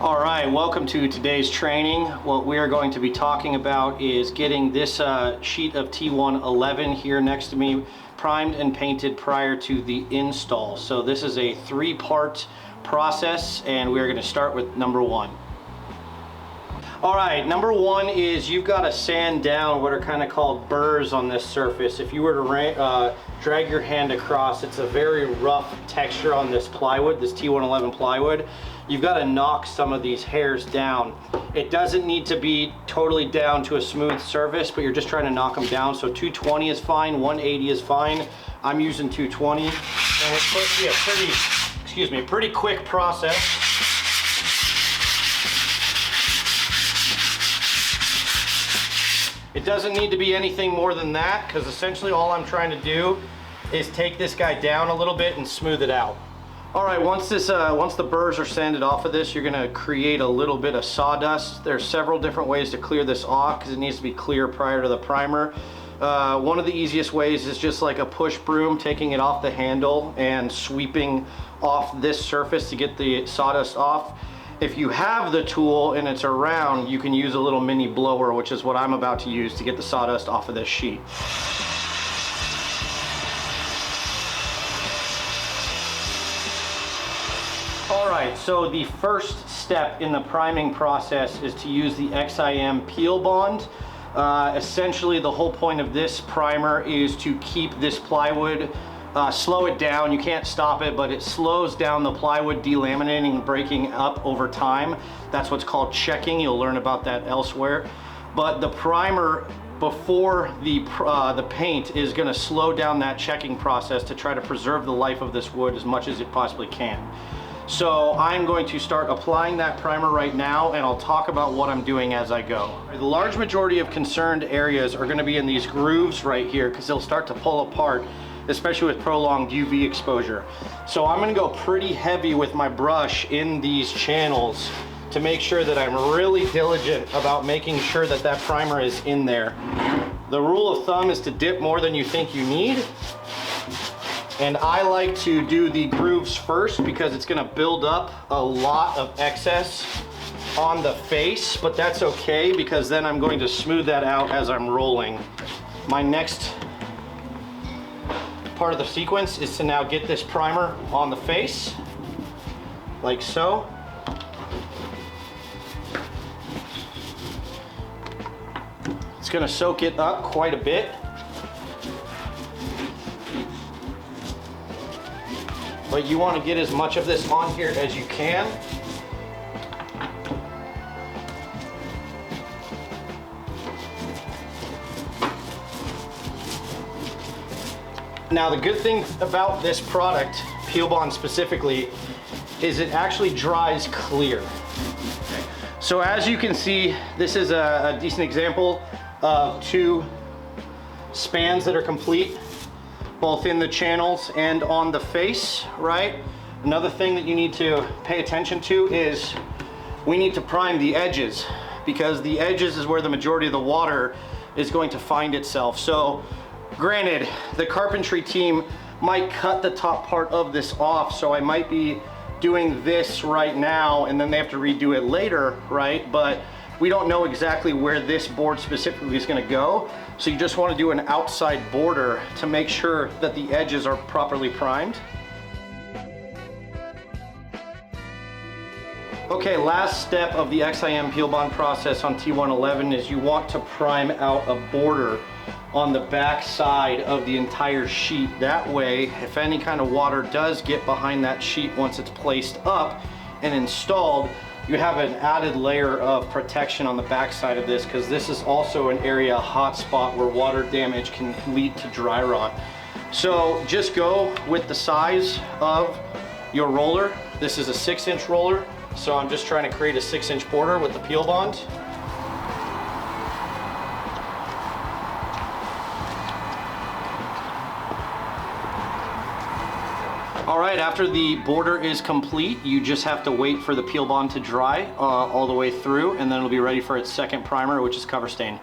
All right, welcome to today's training. What we are going to be talking about is getting this sheet of T111 here next to me primed and painted prior to the install. So this is a three-part process, and we're going to start with number one. All right, number one is you've got to sand down what are kind of called burrs on this surface. If you were to drag your hand across, it's a very rough texture on this plywood, this T111 plywood. You've got to knock some of these hairs down. It doesn't need to be totally down to a smooth surface, but you're just trying to knock them down. So 220 is fine, 180 is fine. I'm using 220, and it's supposed to be a pretty quick process. It doesn't need to be anything more than that, because essentially all I'm trying to do is take this guy down a little bit and smooth it out. All right, once the burrs are sanded off of this, you're gonna create a little bit of sawdust. There's several different ways to clear this off because it needs to be clear prior to the primer. One of the easiest ways is just like a push broom, taking it off the handle and sweeping off this surface to get the sawdust off. If you have the tool and it's around, you can use a little mini blower, which is what I'm about to use to get the sawdust off of this sheet. All right, so the first step in the priming process is to use the XIM Peel Bond. Essentially, the whole point of this primer is to keep this plywood, slow it down. You can't stop it, but it slows down the plywood delaminating and breaking up over time. That's what's called checking. You'll learn about that elsewhere. But the primer before the paint is going to slow down that checking process to try to preserve the life of this wood as much as it possibly can. So I'm going to start applying that primer right now, and I'll talk about what I'm doing as I go. The large majority of concerned areas are going to be in these grooves right here because they'll start to pull apart, especially with prolonged UV exposure. So I'm going to go pretty heavy with my brush in these channels to make sure that I'm really diligent about making sure that that primer is in there. The rule of thumb is to dip more than you think you need. And I like to do the grooves first because it's gonna build up a lot of excess on the face, but that's okay because then I'm going to smooth that out as I'm rolling. My next part of the sequence is to now get this primer on the face, like so. It's gonna soak it up quite a bit. But you want to get as much of this on here as you can. Now the good thing about this product, Peel Bond specifically, is it actually dries clear. So as you can see, this is a decent example of two spans that are complete, both in the channels and on the face, right? Another thing that you need to pay attention to is we need to prime the edges because the edges is where the majority of the water is going to find itself. So granted, the carpentry team might cut the top part of this off, so I might be doing this right now and then they have to redo it later, right? But we don't know exactly where this board specifically is going to go. So you just want to do an outside border to make sure that the edges are properly primed. Okay, last step of the XIM Peel Bond process on T111 is you want to prime out a border on the back side of the entire sheet. That way, if any kind of water does get behind that sheet once it's placed up and installed, you have an added layer of protection on the back side of this because this is also an area, a hot spot where water damage can lead to dry rot. So just go with the size of your roller. This is a 6-inch roller, so I'm just trying to create a 6-inch border with the Peel Bond. All right, after the border is complete, you just have to wait for the Peel Bond to dry all the way through, and then it'll be ready for its second primer, which is cover stain.